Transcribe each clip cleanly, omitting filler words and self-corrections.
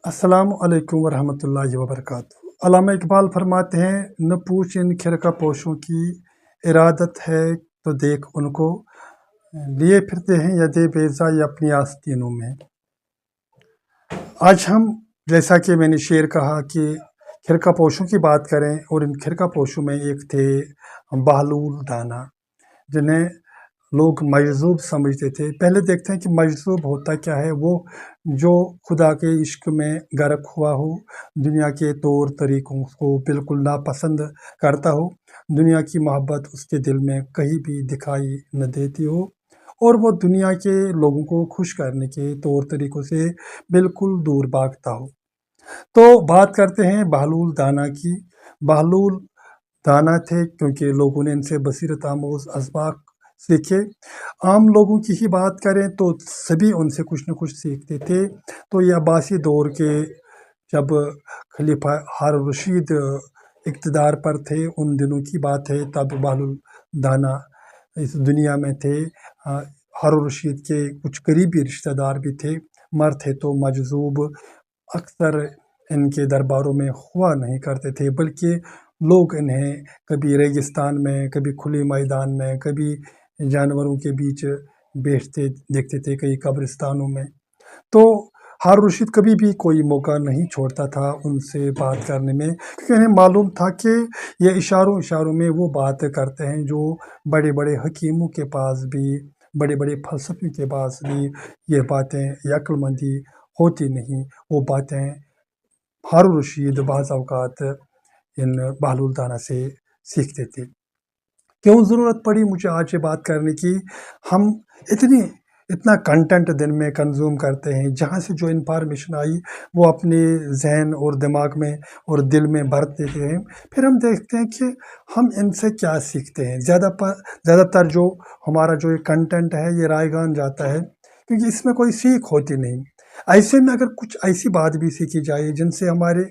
अस्सलाम वालेकुम वरहमतुल्लाहि वबरकातुहू। अल्लामा इकबाल फरमाते हैं, न पूछ इन खिरका पोशों की इरादत है तो देख उनको, लिए फिरते हैं यदे बेजा या अपनी आस्तीनों में। आज हम, जैसा कि मैंने शेर कहा कि खिरका पोशों की बात करें, और इन खिरका पोशों में एक थे बहलूल दाना, जिन्हें लोग मजज़ूब समझते थे। पहले देखते हैं कि मजज़ूब होता क्या है। वो जो खुदा के इश्क में गर्क हुआ हो, दुनिया के तौर तरीक़ों को बिल्कुल नापसंद करता हो, दुनिया की मोहब्बत उसके दिल में कहीं भी दिखाई न देती हो, और वो दुनिया के लोगों को खुश करने के तौर तरीक़ों से बिल्कुल दूर भागता हो। तो बात करते हैं बहलूल दाना की। बहलूल दाना थे क्योंकि लोगों ने इनसे बसीरत आमोज़ असबाक सीखे। आम लोगों की ही बात करें तो सभी उनसे कुछ न कुछ सीखते थे। तो ये अब्बासी दौर के जब खलीफा हारून रशीद इक़्तिदार पर थे, उन दिनों की बात है, तब बहलूल दाना इस दुनिया में थे। हारून रशीद के कुछ करीबी रिश्तेदार भी थे। मर्द थे तो मजज़ूब अक्सर इनके दरबारों में हुआ नहीं करते थे, बल्कि लोग इन्हें कभी रेगिस्तान में, कभी खुले मैदान में, कभी जानवरों के बीच बैठते देखते थे, कई कब्रिस्तानों में। तो हारून रशीद कभी भी कोई मौका नहीं छोड़ता था उनसे बात करने में, क्योंकि उन्हें मालूम था कि ये इशारों इशारों में वो बात करते हैं जो बड़े बड़े हकीमों के पास भी, बड़े बड़े फ़लसफ़ियों के पास भी ये बातें या अक्लमंदी होती नहीं। वो बातें हारून रशीद बाज़ औक़ात इन बहलूल दाना से सीखते थे। क्यों ज़रूरत पड़ी मुझे आज ये बात करने की? हम इतना कंटेंट दिन में कंज्यूम करते हैं, जहाँ से जो इन्फॉर्मेशन आई वो अपने ज़हन और दिमाग में और दिल में भर देते हैं। फिर हम देखते हैं कि हम इनसे क्या सीखते हैं। ज़्यादातर जो हमारा जो ये कंटेंट है, ये रायगान जाता है, क्योंकि इसमें कोई सीख होती नहीं। ऐसे में अगर कुछ ऐसी बात भी सीखी जाए जिनसे हमारे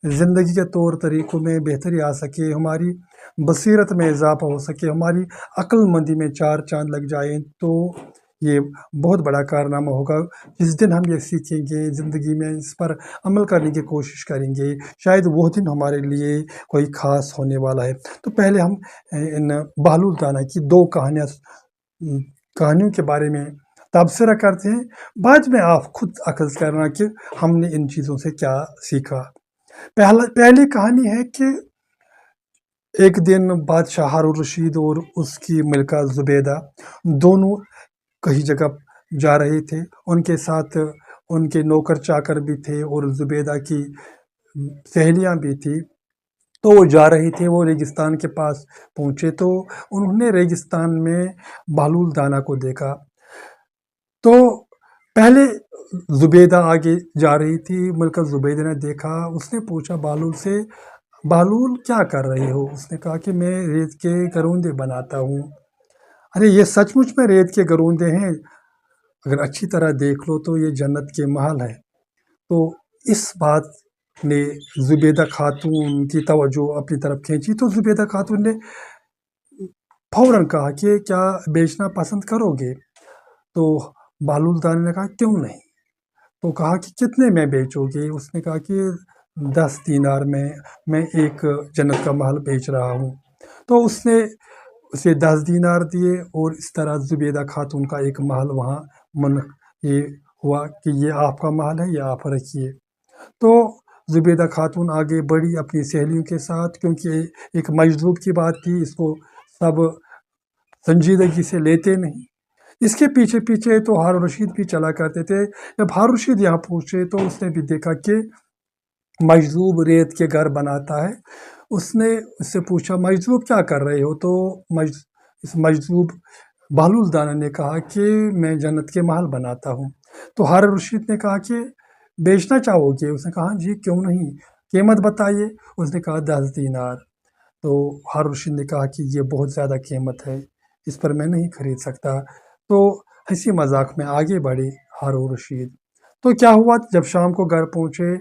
ज़िंदगी के तौर तरीक़ों में बेहतरी आ सके, हमारी बसीरत में इजाफ़ा हो सके, हमारी अक्लमंदी में चार चाँद लग जाएँ, तो ये बहुत बड़ा कारनामा होगा। जिस दिन हम ये सीखेंगे, ज़िंदगी में इस पर अमल करने की कोशिश करेंगे, शायद वो दिन हमारे लिए कोई ख़ास होने वाला है। तो पहले हम इन बहलूल दाना की दो कहानियों के बारे में तबसरा करते हैं। बाद में आप खुद अख़ज़ करना कि हमने इन चीज़ों से क्या सीखा। पहली कहानी है कि एक दिन बादशाह हारून रशीद और उसकी मलिका ज़ुबैदा दोनों कहीं जगह जा रहे थे। उनके साथ उनके नौकर चाकर भी थे और ज़ुबैदा की सहेलियाँ भी थी। तो वो जा रहे थे, वो रेगिस्तान के पास पहुँचे तो उन्होंने रेगिस्तान में बहलूल दाना को देखा। तो पहले ज़ुबैदा आगे जा रही थी, मलिका ज़ुबैदा ने देखा, उसने पूछा बहलूल से, बहलूल क्या कर रहे हो? उसने कहा कि मैं रेत के गरोंदे बनाता हूँ। अरे ये सचमुच में रेत के गरोंदे हैं? अगर अच्छी तरह देख लो तो ये जन्नत के महल है। तो इस बात ने ज़ुबैदा खातून की तवज्जो अपनी तरफ खींची। तो ज़ुबैदा खातून ने फ़ौरन कहा कि क्या बेचना पसंद करोगे? तो बहलूल दाना ने कहा क्यों नहीं। तो कहा कि कितने में बेचोगे? उसने कहा कि 10 दीनार में मैं एक जन्नत का महल बेच रहा हूँ। तो उसने उसे 10 दीनार दिए, और इस तरह ज़ुबैदा खातून का एक महल वहाँ ये हुआ कि ये आपका महल है, ये आप रखिए। तो ज़ुबैदा खातून आगे बढ़ी अपनी सहेलियों के साथ, क्योंकि एक मजदूर की बात थी, इसको सब संजीदगी से लेते नहीं। इसके पीछे पीछे तो हारून रशीद भी चला करते थे। जब हारून रशीद यहाँ पहुँचे तो उसने भी देखा कि मजदूर रेत के घर बनाता है। उसने उससे पूछा, मजदूर क्या कर रहे हो? तो इस मजदूर बहलूल दाना ने कहा कि मैं जन्नत के महल बनाता हूँ। तो हारून रशीद ने कहा कि बेचना चाहोगे? उसने कहा जी क्यों नहीं, कीमत बताइए। उसने कहा 10 दीनार। तो हारून रशीद ने कहा कि ये बहुत ज़्यादा कीमत है, इस पर मैं नहीं खरीद सकता। तो हंसी मजाक में आगे बढ़े हारून रशीद। तो क्या हुआ, जब शाम को घर पहुँचे,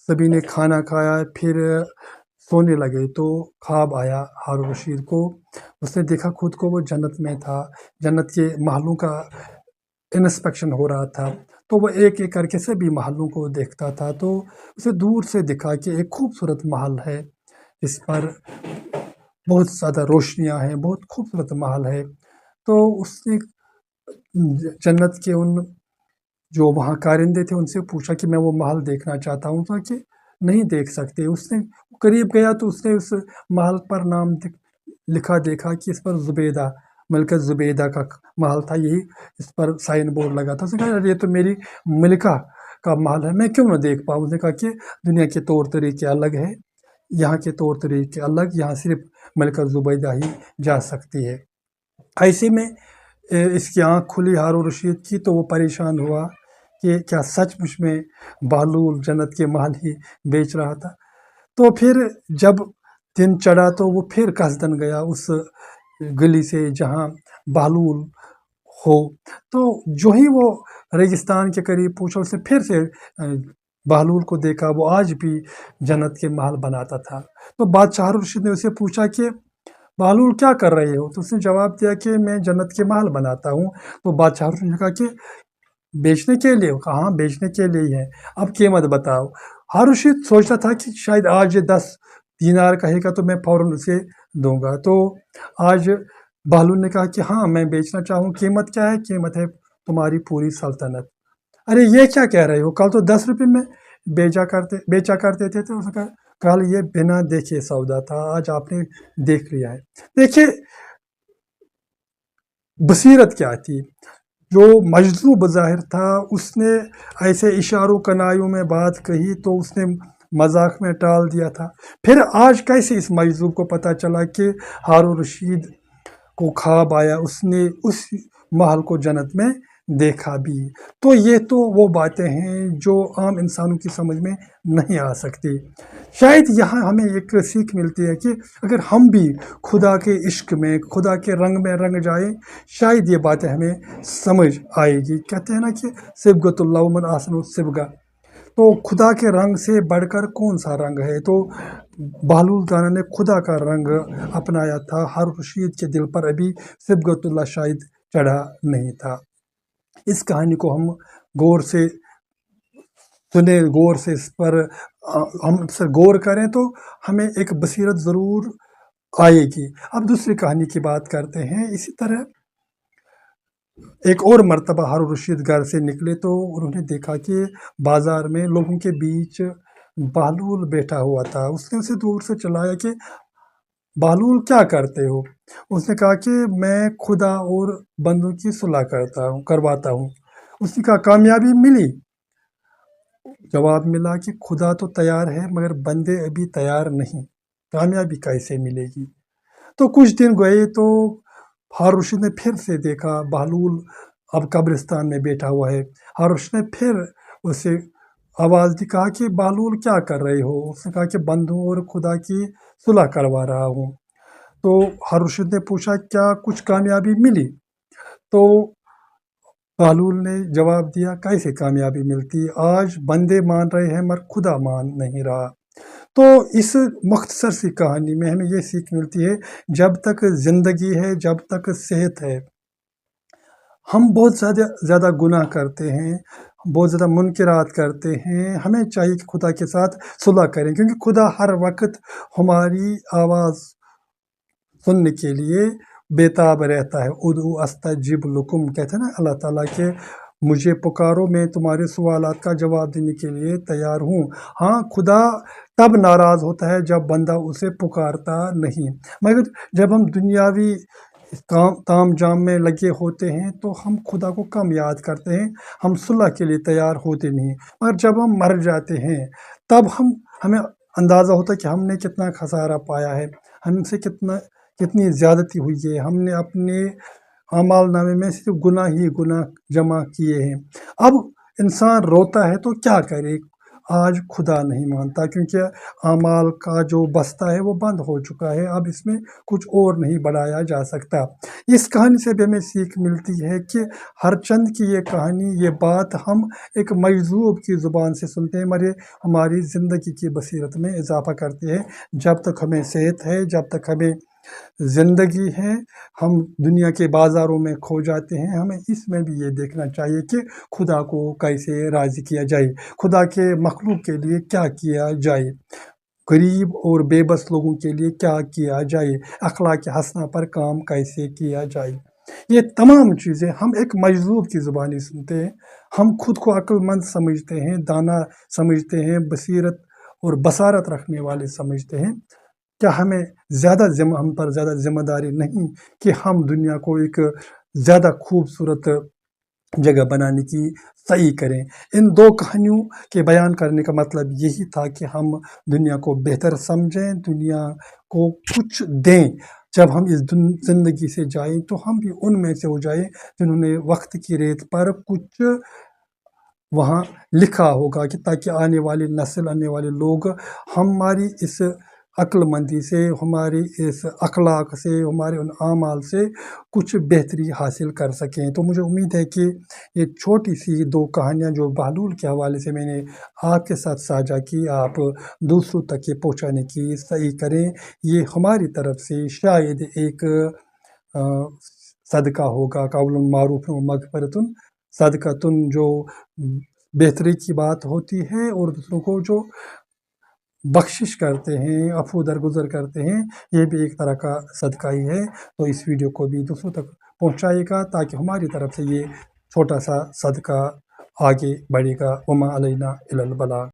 सभी ने खाना खाया, फिर सोने लगे, तो ख्वाब आया हारून रशीद को। उसने देखा खुद को वो जन्नत में था, जन्नत के महलों का इंस्पेक्शन हो रहा था। تو وہ ایک ایک کر کے سبھی محلوں کو دیکھتا تھا، تو اسے دور سے دکھا کہ ایک خوبصورت محل ہے جس پر بہت زیادہ روشنیاں ہیں، بہت خوبصورت محل ہے۔ تو اس نے جنت کے ان جو وہاں کارندے تھے ان سے پوچھا کہ میں وہ محل دیکھنا چاہتا ہوں، تو کہ نہیں دیکھ سکتے۔ اس نے قریب گیا تو اس نے اس محل پر نام لکھا دیکھا کہ اس پر زبیدہ، ملکہ زبیدہ کا محل تھا، یہی اس پر سائن بورڈ لگا تھا۔ اس نے کہا یہ تو میری ملکہ کا محل ہے، میں کیوں نہ دیکھ پاؤں؟ اس نے کہا کہ دنیا کے طور طریقے الگ ہیں، یہاں کے طور طریقے الگ، یہاں صرف ملکہ زبیدہ ہی جا سکتی ہے۔ ایسے میں اس کی آنکھ کھلی ہارون رشید کی، تو وہ پریشان ہوا کہ کیا سچ مچ میں بہلول جنت کے محل ہی بیچ رہا تھا۔ تو پھر جب دن چڑھا تو وہ پھر قصدن گیا اس گلی سے جہاں بہلول ہو، تو جو ہی وہ ریگستان کے قریب پہنچا اس نے پھر سے بہلول کو دیکھا، وہ آج بھی جنت کے محل بناتا تھا۔ تو بادشاہ ہارون رشید نے اسے پوچھا کہ بہلول کیا کر رہے ہو؟ تو اس نے جواب دیا کہ میں جنت کے محل بناتا ہوں۔ تو بادشاہ ہارون رشید نے کہا کہ بیچنے کے لیے؟ کہا ہاں بیچنے کے لیے ہی ہے، اب قیمت بتاؤ۔ ہارون رشید سوچتا تھا کہ شاید آج یہ 10 دینار کہے گا تو میں فوراً اسے دوں گا۔ تو آج بہلول نے کہا کہ ہاں میں بیچنا چاہوں، قیمت کیا ہے؟ قیمت ہے تمہاری پوری سلطنت۔ ارے یہ کیا کہہ رہے ہو؟ کل تو 10 روپے میں بیچا کرتے تھے۔ تو اس نے کہا کل یہ بنا دیکھے سودا تھا، آج آپ نے دیکھ لیا ہے۔ دیکھیے بصیرت کیا تھی، جو مجذوب ظاہر تھا اس نے ایسے اشاروں کنایوں میں بات کہی تو اس نے مذاق میں ٹال دیا تھا۔ پھر آج کیسے اس مجذوب کو پتہ چلا کہ ہارون رشید کو خواب آیا، اس نے اس محل کو جنت میں دیکھا بھی؟ تو یہ تو وہ باتیں ہیں جو عام انسانوں کی سمجھ میں نہیں آ سکتی۔ شاید یہاں ہمیں ایک سیکھ ملتی ہے کہ اگر ہم بھی خدا کے عشق میں، خدا کے رنگ میں رنگ جائیں، شاید یہ باتیں ہمیں سمجھ آئے گی۔ کہتے ہیں نا کہ صبغۃ اللہ من احسن الصبغہ، تو خدا کے رنگ سے بڑھ کر کون سا رنگ ہے؟ تو بہلول دانا نے خدا کا رنگ اپنایا تھا، ہارون رشید کے دل پر ابھی صبغۃ اللہ شاید چڑھا نہیں تھا۔ اس کہانی کو ہم غور سے سنیں، غور سے اس پر ہم سے غور کریں تو ہمیں ایک بصیرت ضرور آئے گی۔ اب دوسری کہانی کی بات کرتے ہیں۔ اسی طرح ایک اور مرتبہ ہارون رشید گھر سے نکلے تو انہوں نے دیکھا کہ بازار میں لوگوں کے بیچ بہلول بیٹھا ہوا تھا۔ اس نے اسے دور سے چلایا کہ بہلول کیا کرتے ہو؟ اس نے کہا کہ میں خدا اور بندوں کی صلح کرواتا ہوں۔ اس نے کہا کامیابی ملی؟ جواب ملا کہ خدا تو تیار ہے مگر بندے ابھی تیار نہیں، کامیابی کیسے ملے گی؟ تو کچھ دن گئے تو ہارون رشید نے پھر سے دیکھا بہلول اب قبرستان میں بیٹھا ہوا ہے۔ ہارون رشید نے پھر اسے آواز دی، کہا کہ بہلول کیا کر رہے ہو؟ اس نے کہا کہ بندوں اور خدا کی صلح کروا رہا ہوں۔ تو ہارون رشید نے پوچھا کیا کچھ کامیابی ملی؟ تو بہلول نے جواب دیا کیسے کامیابی ملتی؟ آج بندے مان رہے ہیں مگر خدا مان نہیں رہا۔ تو اس مختصر سی کہانی میں ہمیں یہ سیکھ ملتی ہے، جب تک زندگی ہے، جب تک صحت ہے، ہم بہت زیادہ گناہ کرتے ہیں، بہت زیادہ منکرات کرتے ہیں۔ ہمیں چاہیے کہ خدا کے ساتھ صلح کریں، کیونکہ خدا ہر وقت ہماری آواز سننے کے لیے بےتاب رہتا ہے۔ ادعو استجب لکم، کہتے ہیں نا اللہ تعالیٰ کہ مجھے پکارو، میں تمہارے سوالات کا جواب دینے کے لیے تیار ہوں۔ ہاں خدا تب ناراض ہوتا ہے جب بندہ اسے پکارتا نہیں، مگر جب ہم دنیاوی تام جام میں لگے ہوتے ہیں تو ہم خدا کو کم یاد کرتے ہیں، ہم صلح کے لیے تیار ہوتے نہیں۔ مگر جب ہم مر جاتے ہیں تب ہمیں اندازہ ہوتا ہے کہ ہم نے کتنا خسارہ پایا ہے، ہم سے کتنی زیادتی ہوئی ہے، ہم نے اپنے اعمال نامے میں صرف گناہ ہی گناہ جمع کیے ہیں۔ اب انسان روتا ہے تو کیا کرے؟ آج خدا نہیں مانتا، کیونکہ اعمال کا جو بستہ ہے وہ بند ہو چکا ہے، اب اس میں کچھ اور نہیں بڑھایا جا سکتا۔ اس کہانی سے بھی ہمیں سیکھ ملتی ہے کہ ہر چند کی یہ کہانی، یہ بات ہم ایک مجذوب کی زبان سے سنتے ہیں مگر ہماری زندگی کی بصیرت میں اضافہ کرتی ہے۔ جب تک ہمیں صحت ہے، جب تک ہمیں ज़िंदगी है, हम दुनिया के बाज़ारों में खो जाते हैं। हमें इसमें भी ये देखना चाहिए कि खुदा को कैसे राज़ी किया जाए, खुदा के मखलूक के लिए क्या किया जाए, गरीब और बेबस लोगों के लिए क्या किया जाए, अखलाक हसना पर काम कैसे किया जाए। ये तमाम चीज़ें हम एक मजलूब की ज़ुबानी सुनते हैं। हम खुद को अक्लमंद समझते हैं, दाना समझते हैं, बसीरत और बसारत रखने वाले समझते हैं। क्या हमें हम पर ज़्यादा ज़िम्मेदारी नहीं कि हम दुनिया को एक ज़्यादा खूबसूरत जगह बनाने की सही करें। इन 2 कहानियों के बयान करने का मतलब यही था कि हम दुनिया को बेहतर समझें, दुनिया को कुछ दें। जब हम इस ज़िंदगी से जाएँ तो हम भी उनमें से हो जाएँ जिन्होंने वक़्त की रेत पर कुछ वहाँ लिखा होगा, कि ताकि आने वाली नस्ल, आने वाले लोग हमारी इस अक्लमंदी से, हमारी इस अखलाक से, हमारे उन आमाल से कुछ बेहतरी हासिल कर सकें। तो मुझे उम्मीद है कि ये छोटी-सी 2 कहानियाँ जो बहलूल के हवाले से मैंने आपके साथ साझा की, आप दूसरों तक ये पहुँचाने की सही करें। ये हमारी तरफ से शायद एक अ, सदका होगा, कौलुन मारूफ़ व मग़फ़िरतुन, सदक़तुन जो बेहतरी की बात होती है, और दूसरों को जो बख्शिश करते हैं, अफ़ू दरगुज़र करते हैं, ये भी एक तरह का सदका ही है। तो इस वीडियो को भी दूसरों तक पहुँचाइएगा ताकि हमारी तरफ से ये छोटा-सा सदका आगे बढ़ेगा। वमा अलैना इल्लल बलाग।